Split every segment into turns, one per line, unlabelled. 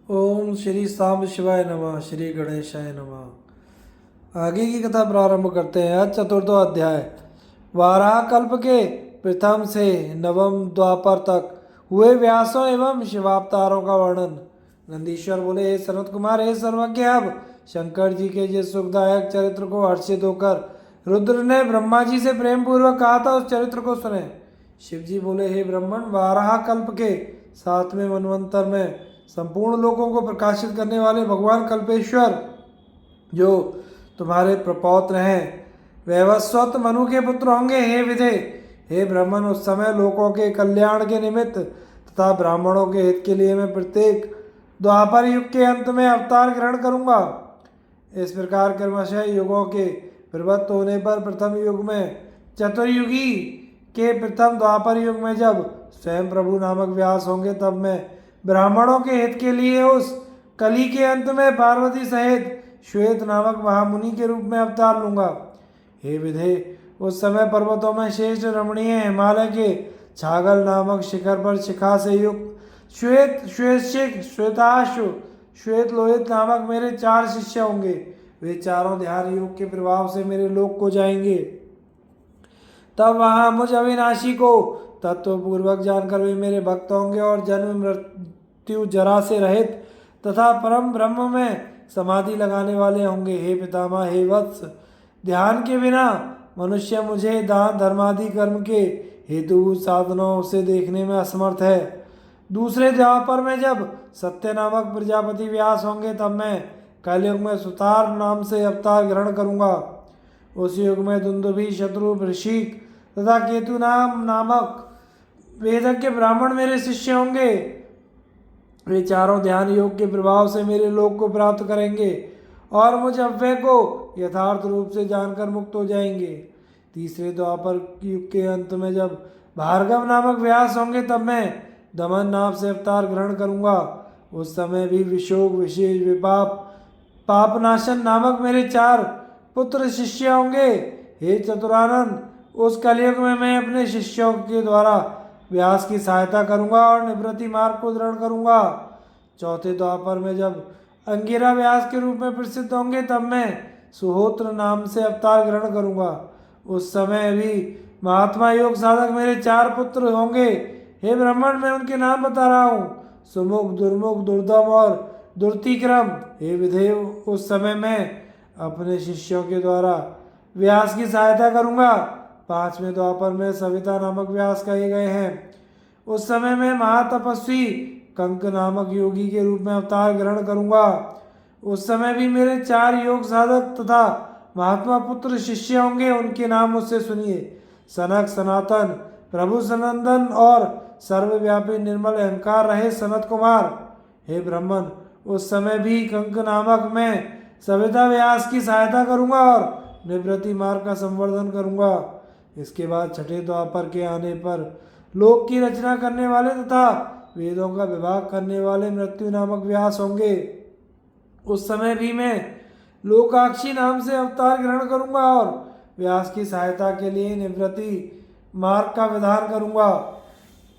ओम श्री सांब शिवाय नमः। श्री गणेशाय नमः। आगे की कथा प्रारंभ करते हैं। आज चतुर्थो अध्याय। वाराह कल्प के प्रथम से नवम द्वापर तक हुए व्यासों एवं शिवावतारों का वर्णन। नंदीश्वर बोले, हे सनत कुमार, हे सर्वज्ञ, अब शंकर जी के जिस सुखदायक चरित्र को हर्षित होकर रुद्र ने ब्रह्मा जी से प्रेम पूर्वक कहा था, उस चरित्र को सुने। शिव जी बोले, हे ब्राह्मण, वाराह कल्प के 7वें मनवंतर में संपूर्ण लोकों को प्रकाशित करने वाले भगवान कल्पेश्वर जो तुम्हारे प्रपौत्र हैं, वैवस्वत मनु के पुत्र होंगे। हे विधे, हे ब्राह्मण, उस समय लोकों के कल्याण के निमित्त तथा ब्राह्मणों के हित के लिए मैं प्रत्येक द्वापर युग के अंत में अवतार ग्रहण करूंगा। इस प्रकार क्रमशः युगों के प्रवृत्त होने पर प्रथम युग में चतुर्युगी के प्रथम द्वापर युग में जब स्वयं प्रभु नामक व्यास होंगे, तब मैं ब्राह्मणों के हित के लिए उस कली के अंत में पार्वती सहित श्वेत नामक महामुनि के रूप में अवतार लूंगा। हे विधे, उस समय पर्वतों में श्रेष्ठ रमणीय हिमालय के छागल नामक शिखर पर शिखा से युक्त श्वेत श्वेतशिख श्वेताशु श्वेत लोहित नामक मेरे 4 शिष्य होंगे। वे चारों ध्यान योग के प्रभाव से मेरे लोक को जाएंगे। तब वहां मुझ अविनाशी को तत्वपूर्वक जानकर वे मेरे भक्त होंगे और जन्म मृत्यु जरा से रहित तथा परम ब्रह्म में समाधि लगाने वाले होंगे। हे पितामह, हे वत्स, ध्यान के बिना मनुष्य मुझे दान धर्मादि कर्म के हेतु साधनों से देखने में असमर्थ है। दूसरे द्वापर में जब सत्य नामक प्रजापति व्यास होंगे, तब मैं कलयुग में सुतार नाम से अवतार ग्रहण करूंगा। उस युग में दुंदुभि, शत्रु, वृश्चिक तथा केतु नामक वेदज्ञ ब्राह्मण मेरे शिष्य होंगे। वे चारों ध्यान योग के प्रभाव से मेरे लोक को प्राप्त करेंगे और मुझ अव्यय को यथार्थ रूप से जानकर मुक्त हो जाएंगे। तीसरे द्वापर युग के अंत में जब भार्गव नामक व्यास होंगे, तब मैं दमन नाम से अवतार ग्रहण करूंगा। उस समय भी विशोक, विशेष, विपाप, पापनाशन नामक मेरे 4 पुत्र शिष्य होंगे। हे चतुरानन, उस कलयुग में मैं अपने शिष्यों के द्वारा व्यास की सहायता करूंगा और निवृत्ति मार्ग को दृढ़ करूंगा। चौथे द्वापर में जब अंगिरा व्यास के रूप में प्रसिद्ध होंगे, तब मैं सुहोत्र नाम से अवतार ग्रहण करूंगा। उस समय भी महात्मा योग साधक मेरे 4 पुत्र होंगे। हे ब्राह्मण, मैं उनके नाम बता रहा हूँ, सुमुख, दुर्मुख, दुर्दम और दुर्तिक्रम। हे विधेय, उस समय मैं अपने शिष्यों के द्वारा व्यास की सहायता करूंगा। 5वें द्वापर में सविता नामक व्यास कहे गए हैं। उस समय मैं महातपस्वी कंक नामक योगी के रूप में अवतार ग्रहण करूंगा। उस समय भी मेरे 4 योग साधक तथा महात्मा पुत्र शिष्य होंगे। उनके नाम मुझसे सुनिए, सनक, सनातन, प्रभु सनंदन और सर्वव्यापी निर्मल अहंकार रहे सनत कुमार। हे ब्राह्मण, उस समय भी कंक नामक मैं सविता व्यास की सहायता करूंगा और निवृत्ति मार्ग का संवर्धन करूंगा। इसके बाद छठे द्वापर के आने पर लोक की रचना करने वाले तथा वेदों का विभाग करने वाले मृत्यु नामक व्यास होंगे। उस समय भी मैं लोकाक्षी नाम से अवतार ग्रहण करूंगा और व्यास की सहायता के लिए निवृत्ति मार्ग का विधान करूंगा।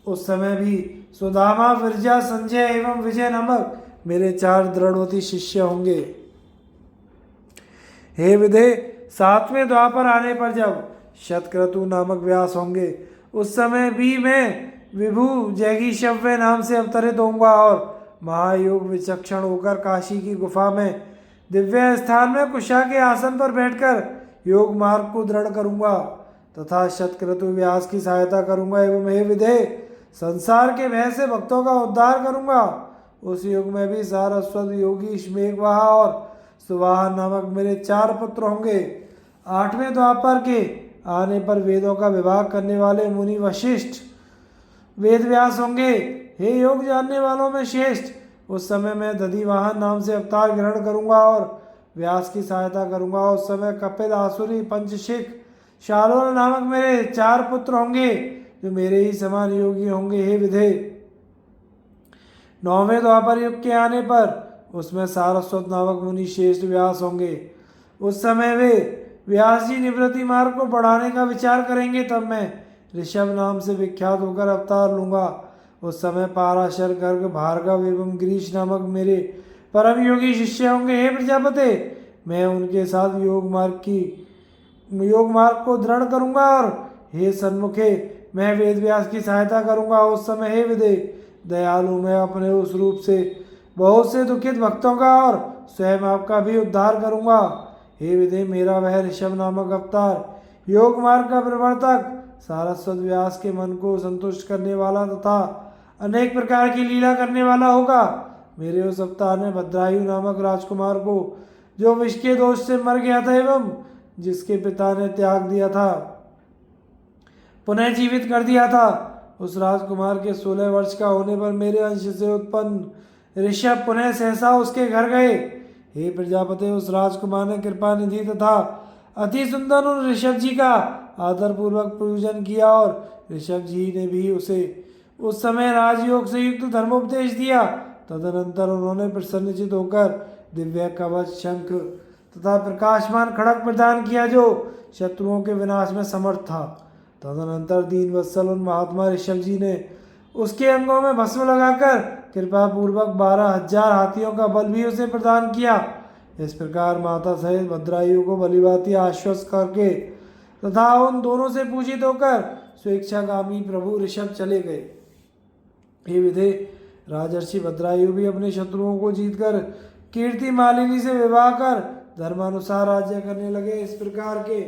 उस समय भी सुदामा, विरजा, संजय एवं विजय नामक मेरे 4 दृढ़वती शिष्य होंगे। हे विधे, 7वें द्वापर आने पर जब शतक्रतु नामक व्यास होंगे, उस समय भी मैं विभु जैगीशव्य नाम से अवतरित होऊंगा और महायोग विचक्षण होकर काशी की गुफा में दिव्य स्थान में कुशा के आसन पर बैठकर योग मार्ग को दृढ़ करूंगा तथा शतक्रतु व्यास की सहायता करूंगा एवं हे विधे, संसार के भय से भक्तों का उद्धार करूंगा। उस युग में भी सारस्वत, योगी, मेघवाहा और सुवाहा नामक मेरे 4 पुत्र होंगे। 8वें द्वापर के आने पर वेदों का विभाग करने वाले मुनि वशिष्ठ वेद व्यास होंगे। हे योग जानने वालों में श्रेष्ठ, उस समय मैं दधिवाहन नाम से अवतार ग्रहण करूंगा और व्यास की सहायता करूंगा। उस समय कपिल, आसुरी, पंचशिख, शालोर नामक मेरे 4 पुत्र होंगे जो मेरे ही समान योगी होंगे। हे विधे, 9वें द्वापर युग के आने पर उसमें सारस्वत नामक मुनि श्रेष्ठ व्यास होंगे। उस समय वे व्यास जी निवृत्ति मार्ग को बढ़ाने का विचार करेंगे। तब मैं ऋषभ नाम से विख्यात होकर अवतार लूंगा। उस समय पाराशर, गर्ग, भार्गव एवं गिरीश नामक मेरे परम योगी शिष्य होंगे। हे प्रजापते, मैं उनके साथ योग मार्ग को दृढ़ करूंगा। और हे सन्मुखे, मैं वेद व्यास की सहायता करूंगा। उस समय हे विदे दयालु, मैं अपने उस रूप से बहुत से दुखित भक्तों का और स्वयं आपका भी उद्धार करूंगा। हे विदे, मेरा वह ऋषभ नामक अवतार, योग मार्ग का प्रवर्तक, सारस्वत व्यास के मन को संतुष्ट करने वाला तथा अनेक प्रकार की लीला करने वाला होगा। मेरे उस अवतार ने भद्रायु नामक राजकुमार को, जो विष के दोष से मर गया था एवं जिसके पिता ने त्याग दिया था, पुनः जीवित कर दिया था, उस राजकुमार के 16 वर्ष का होने पर मेरे अंश से उत्पन्न ऋषभ पुनः सहसा उसके घर गए। हे प्रजापति, उस राजकुमार ने कृपा निधि तथा अति सुंदर उन ऋषभ जी का आदर पूर्वक पूजन किया और ऋषभ जी ने भी उसे उस समय राजयोग से युक्त धर्मोपदेश दिया। तदनंतर उन्होंने प्रसन्नचित होकर दिव्य कवच, शंख तथा प्रकाशमान खड़ग प्रदान किया, जो शत्रुओं के विनाश में समर्थ था। तदनंतर दीन वत्सल उन महात्मा ऋषभ जी ने उसके अंगों में भस्म लगाकर कृपा पूर्वक 12,000 हाथियों का बल भी उसे प्रदान किया। इस प्रकार माता सहित भद्रायु को भलीभांति आश्वस्त करके तथा उन दोनों से पूजित होकर स्वेच्छागामी प्रभु ऋषभ चले गए। हे विधे, राजर्षि भद्रायु भी अपने शत्रुओं को जीतकर कीर्ति मालिनी से विवाह कर धर्मानुसार राज्य करने लगे। इस प्रकार के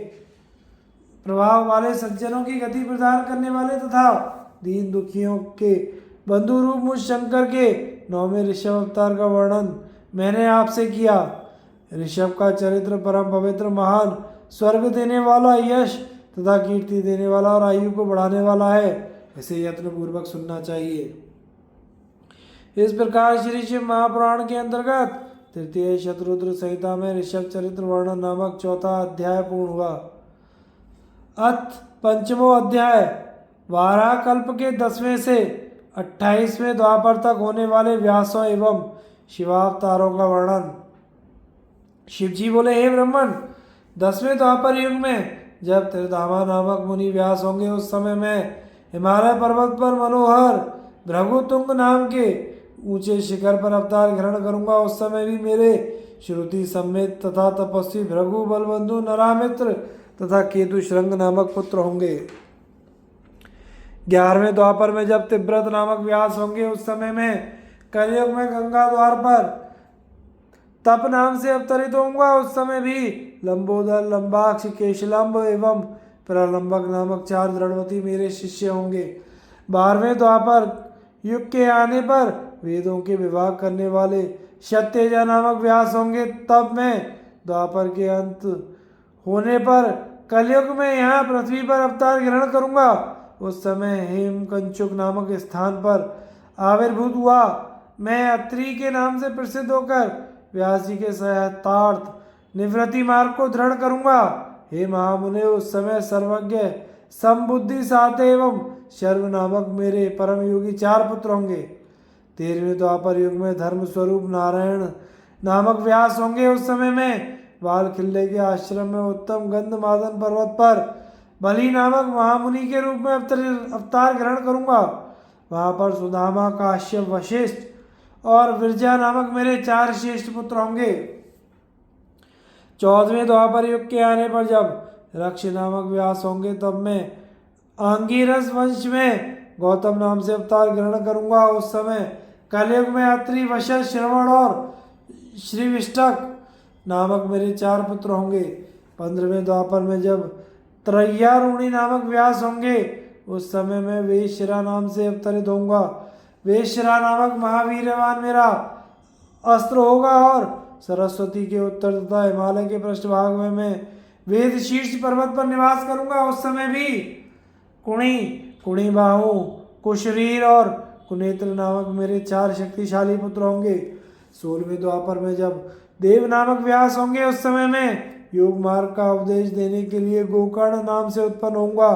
प्रभाव वाले सज्जनों की गति प्रदान करने वाले तथा दीन दुखियों के बंधु रूप मुझ शंकर के 9वें ऋषभ अवतार का वर्णन मैंने आपसे किया। ऋषभ का चरित्र परम पवित्र, महान, स्वर्ग देने वाला, यश तथा कीर्ति देने वाला और आयु को बढ़ाने वाला है। इसे यत्न पूर्वक सुनना चाहिए। इस प्रकार श्री शिव महापुराण के अंतर्गत तृतीय शतरुद्र संहिता में ऋषभ चरित्र वर्णन नामक 4वां अध्याय पूर्ण हुआ। अथ 5वां अध्याय, वाराह कल्प के 10वें से 28वें द्वापर तक होने वाले व्यासों एवं शिवावतारों का वर्णन। शिव जी बोले, हे ब्रह्मण, 10वें द्वापर युग में जब त्रिधामा नामक मुनि व्यास होंगे, उस समय मैं हिमालय पर्वत पर मनोहर भृगुतुंग नाम के ऊंचे शिखर पर अवतार ग्रहण करूंगा। उस समय भी मेरे श्रुति सम्मित तथा तपस्वी भृगु, बलबंधु, नरामित्र तथा केतु श्रृंग नामक पुत्र होंगे। 11वें द्वापर में जब तिब्रत नामक व्यास होंगे, उस समय में कलयुग में गंगा द्वार पर तप नाम से अवतरित होऊंगा। उस समय भी लंबोदर, लंबाक्ष, केशलंब एवं प्रलंबक नामक 4 दृढ़वती मेरे शिष्य होंगे। 12वें द्वापर युग के आने पर वेदों के विभाग करने वाले सत्यजा नामक व्यास होंगे। तब मैं द्वापर के अंत होने पर कलयुग में यहाँ पृथ्वी पर अवतार ग्रहण करूंगा। उस समय हेमकंचुक नामक स्थान पर आविर्भूत हुआ। मैं अत्रि के नाम से प्रसिद्ध होकर व्यास जी के सहतार्थ निवृत्ति मार्ग को दृढ़ करूंगा। हे महामुने, उस समय सर्वज्ञ, समबुद्धि, साते एवं शर्व नामक मेरे परम योगी 4 पुत्र होंगे। 13वें द्वापर युग में धर्म स्वरूप नारायण नामक व्यास होंगे। उस समय में बाल खिल्ले के आश्रम में उत्तम गंधमादन पर्वत पर बलि नामक महामुनि के रूप में अवतार ग्रहण करूंगा। वहां पर सुदामा, काश्यप, वशिष्ठ और विरजा नामक मेरे 4 श्रेष्ठ पुत्र होंगे। 14वें द्वापर युग के आने पर जब रक्ष नामक व्यास होंगे, तब मैं आंगिरस वंश में गौतम नाम से अवतार ग्रहण करूंगा। उस समय कलयुग में अत्रि, वशिष्ठ, श्रवण और श्रीविष्टक नामक मेरे 4 पुत्र होंगे। 15वें द्वापर में जब त्रय्यारूणी नामक व्यास होंगे, उस समय मैं वेश्यरा नाम से अवतरित होऊंगा। वेश्यरा नामक महावीरवान मेरा अस्त्र होगा और सरस्वती के उत्तर तथा हिमालय के पृष्ठभाग में मैं वेद शीर्ष पर्वत पर निवास करूंगा। उस समय भी कुणी, कुणीबाहु, कुशरीर और कुनेत्र नामक मेरे 4 शक्तिशाली पुत्र होंगे। 16वें द्वापर में जब देव नामक व्यास होंगे, उस समय में योग मार्ग का उपदेश देने के लिए गोकर्ण नाम से उत्पन्न होऊंगा।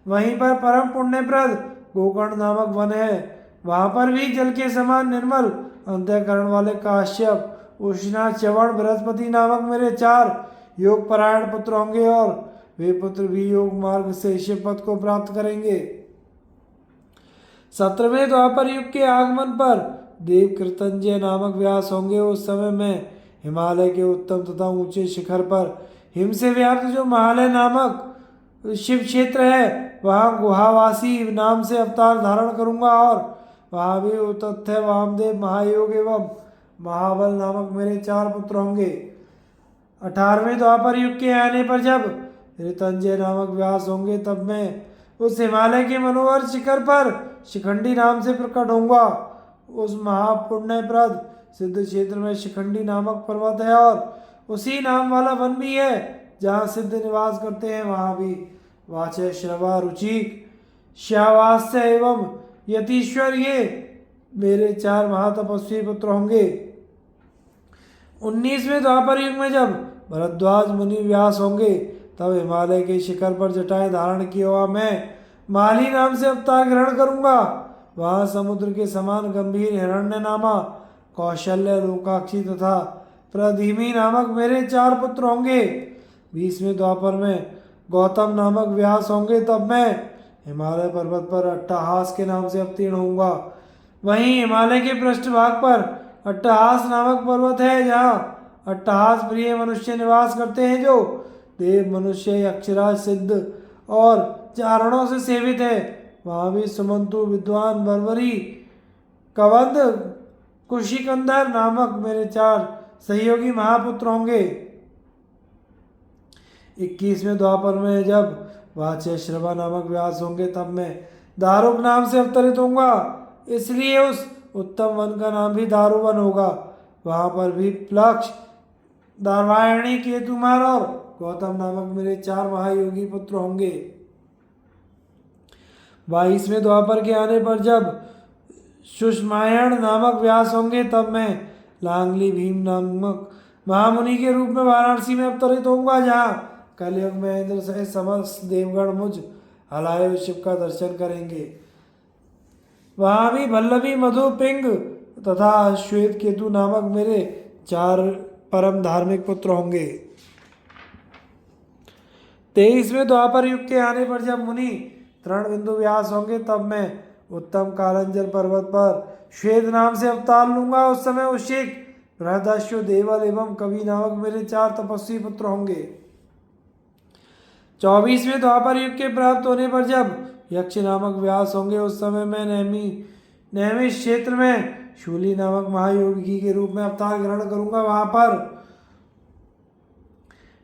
वहीं पर परम पुण्यप्रद गोकर्ण नामक वन है। वहां पर भी जल के समान निर्मल अंतःकरण वाले काश्यप, उष्णा, च्यवण, बृहस्पति नामक मेरे 4 योग परायण पुत्र होंगे और वे पुत्र भी योग मार्ग से शिव पद को प्राप्त करेंगे। 17वें द्वापर युग के आगमन पर देव कृतंजय नामक व्यास होंगे। उस समय में हिमालय के उत्तम तथा ऊंचे शिखर पर हिम से व्याप्त जो महालय नामक शिव क्षेत्र है वहाँ गुहावासी नाम से अवतार धारण करूंगा और वहाँ भी उतथ्य वामदेव महायोग एवं महाबल नामक मेरे 4 पुत्र होंगे। 18वें द्वापर युग के आने पर जब ऋतंजय नामक व्यास होंगे तब मैं उस हिमालय के मनोहर शिखर पर शिखंडी नाम से प्रकट होऊंगा। उस महापुण्यप्रद सिद्ध क्षेत्र में शिखंडी नामक पर्वत है और उसी नाम वाला वन भी है जहाँ सिद्ध निवास करते हैं। वहाँ भी वाचे श्रवा रुचिक श्यावास्य एवं यतीश्वर ये मेरे 4 महातपस्वी पुत्र होंगे। 19वें द्वापर युग में जब भरद्वाज मुनि व्यास होंगे तब हिमालय के शिखर पर जटाएं धारण किया हुआ मैं माली नाम से अवतार ग्रहण करूंगा। वहाँ समुद्र के समान गंभीर हिरण्य नामा कौशल्य लोकाक्षी तथा प्रधीमी नामक मेरे 4 पुत्र होंगे। 20वें द्वापर में गौतम नामक व्यास होंगे तब मैं हिमालय पर्वत पर अट्टहास के नाम से अवतीर्ण होऊंगा। वहीं हिमालय के पृष्ठभाग पर अट्टहास नामक पर्वत है जहाँ अट्टहास प्रिय मनुष्य निवास करते हैं जो देव मनुष्य अक्षराज सिद्ध और चारणों से सेवित है। वहाँ भी सुमंतु विद्वान बर्बरी कवंद कुशिकंदर नामक मेरे 4 सहयोगी महापुत्र होंगे। 21वें द्वापर में जब वाचे श्रवा नामक व्यास होंगे तब मैं दारुक नाम से अवतरित होऊंगा, इसलिए उस उत्तम वन का नाम भी दारुवन होगा। वहाँ पर भी प्लक्ष दारवायणी केतुमार और गौतम नामक मेरे 4 महायोगी पुत्र होंगे। 22वें द्वापर के आने पर जब सुषमायण नामक व्यास होंगे तब मैं लांगली भीम नामक महामुनि के रूप में वाराणसी में अवतरित होऊंगा जहाँ कलयुग में इंद्र सहित समस्त देवगण मुझ हलाये शिव का दर्शन करेंगे। वहाँ भी भल्लभी मधु पिंग तथा श्वेत केतु नामक मेरे 4 परम धार्मिक पुत्र होंगे। 23वें द्वापर युग के आने पर जब मुनि तृणबिंदु व्यास होंगे तब मैं उत्तम कालंजर पर्वत पर श्वेत नाम से अवतार लूंगा। उस समय उशिक बृहदस्यु देवल एवं कवि नामक मेरे 4 तपस्वी पुत्र होंगे। 24वें द्वापर युग के प्राप्त होने पर जब यक्ष नामक व्यास होंगे उस समय मैं नैमिष क्षेत्र में शूली नामक महायोगी के रूप में अवतार ग्रहण करूंगा। वहां पर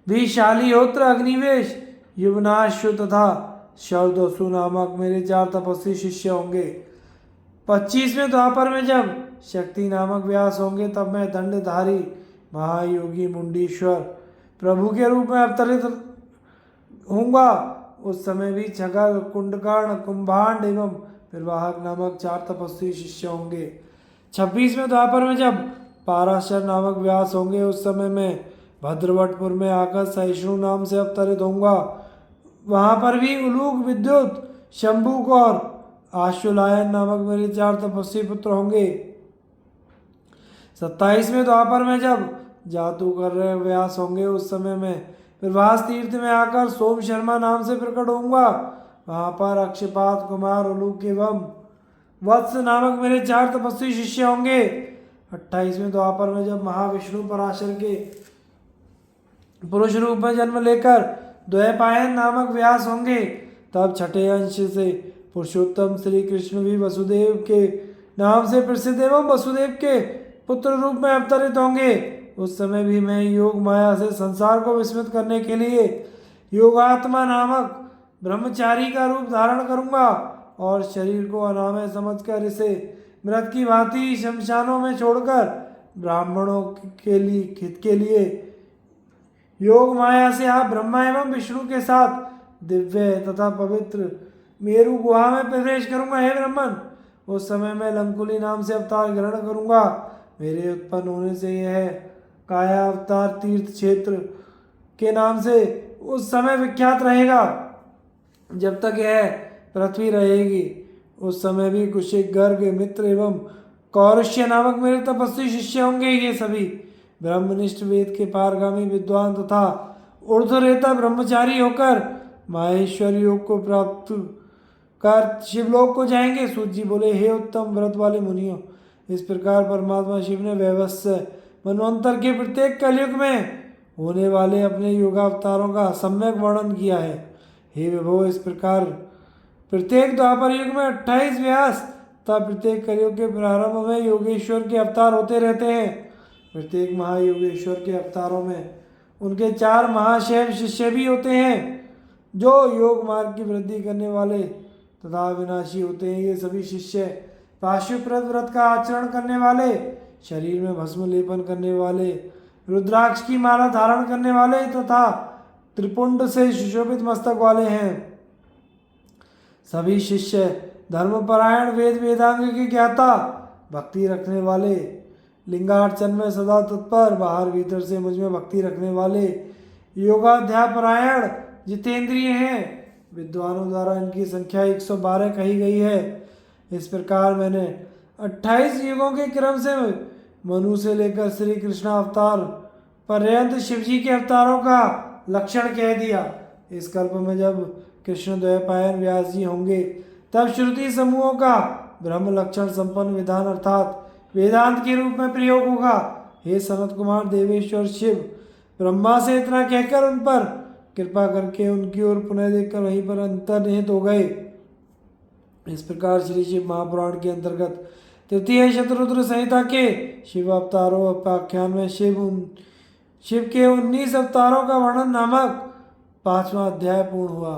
भी शालिहोत्र अग्निवेश युवनाश्व तथा शरदोसु नामक मेरे 4 तपस्वी शिष्य होंगे। 25वें द्वापर में जब शक्ति नामक व्यास होंगे तब मैं दंडधारी महायोगी मुंडीश्वर प्रभु के रूप में अवतरित होऊंगा। उस समय भी छगल कुंडकर्ण कुंभांड एवं प्रवाहक नामक 4 तपस्वी शिष्य होंगे। 26वें द्वापर में जब पाराशर नामक व्यास होंगे उस समय मैं भद्रवटपुर में आकर सहिष्णु नाम से अवतरित होऊंगा। वहाँ पर भी उलूक विद्युत शंभुक और आशुलायन नामक मेरे 4 तपस्वी पुत्र होंगे। 27वें द्वापर में जब जातु कर रहे व्यास होंगे उस समय मैं प्रभास तीर्थ में आकर सोम शर्मा नाम से प्रकट होऊंगा। वहाँ पर अक्षपात कुमार उलूक एवं वत्स नामक मेरे 4 तपस्वी शिष्य होंगे। 28वें द्वापर में जब महाविष्णु पराशर के पुरुष रूप में जन्म लेकर द्वैपायन नामक व्यास होंगे तब छठे अंश से पुरुषोत्तम श्री कृष्ण भी वसुदेव के नाम से प्रसिद्ध एवं वसुदेव के पुत्र रूप में अवतरित होंगे। उस समय भी मैं योग माया से संसार को विस्मित करने के लिए योगात्मा नामक ब्रह्मचारी का रूप धारण करूंगा और शरीर को अनामय समझकर इसे मृत की भांति शमशानों में छोड़कर ब्राह्मणों के लिए हित के लिए योग माया से आप ब्रह्मा एवं विष्णु के साथ दिव्य तथा पवित्र मेरु गुहा में प्रवेश करूंगा। हे ब्राह्मण, उस समय मैं लंकुली नाम से अवतार ग्रहण करूंगा। मेरे उत्पन्न होने से यह काया अवतार तीर्थ क्षेत्र के नाम से उस समय विख्यात रहेगा जब तक यह पृथ्वी रहेगी। उस समय भी कुशिक गर्ग मित्र एवं कौरष्य नामक मेरे तपस्वी शिष्य होंगे। ये सभी ब्रह्मनिष्ठ वेद के पारगामी विद्वान तथा ऊर्ध्वरेता ब्रह्मचारी होकर माहेश्वर योग को प्राप्त कर शिवलोक को जाएंगे। सूत जी बोले, हे उत्तम व्रत वाले मुनियों, इस प्रकार परमात्मा शिव ने वैवस्वत मनवंतर के प्रत्येक कलयुग में होने वाले अपने योगावतारों का सम्यक वर्णन किया है। हे विभो, इस प्रकार प्रत्येक द्वापर युग में 28 व्यास तथा प्रत्येक कलयुग के प्रारंभ में योगेश्वर के अवतार होते रहते हैं। प्रत्येक महायोगेश्वर के अवतारों में उनके 4 महाशैव शिष्य भी होते हैं जो योग मार्ग की वृद्धि करने वाले तथा विनाशी होते हैं। ये सभी शिष्य पाशुप्रद व्रत का आचरण करने वाले, शरीर में भस्म लेपन करने वाले, रुद्राक्ष की माला धारण करने वाले तथा त्रिपुंड से सुशोभित मस्तक वाले हैं। सभी शिष्य धर्मपरायण, वेद वेदांग के ज्ञाता, भक्ति रखने वाले, लिंगार्चन में सदा तत्पर, बाहर भीतर से मुझ में भक्ति रखने वाले, योगाध्यापरायण, जितेंद्रिय हैं। विद्वानों द्वारा इनकी संख्या 112 कही गई है। इस प्रकार मैंने 28 युगों के क्रम से मनु से लेकर श्री कृष्ण अवतार पर्यंत शिवजी के अवतारों का लक्षण कह दिया। इस कल्प में जब कृष्ण द्वैपायन व्यास जी होंगे तब श्रुति समूहों का ब्रह्म लक्षण संपन्न विधान अर्थात वेदांत के रूप में प्रयोग होगा। हे सनत कुमार, देवेश्वर शिव ब्रह्मा से इतना कहकर उन पर कृपा करके उनकी ओर पुनः देखकर वहीं पर अंतर्निहित हो गए। इस प्रकार श्री शिव महापुराण के अंतर्गत तृतीय शतरुद्र संहिता के शिव अवतारों उपाख्यान में शिव के 19 अवतारों का वर्णन नामक 5वां अध्याय पूर्ण हुआ।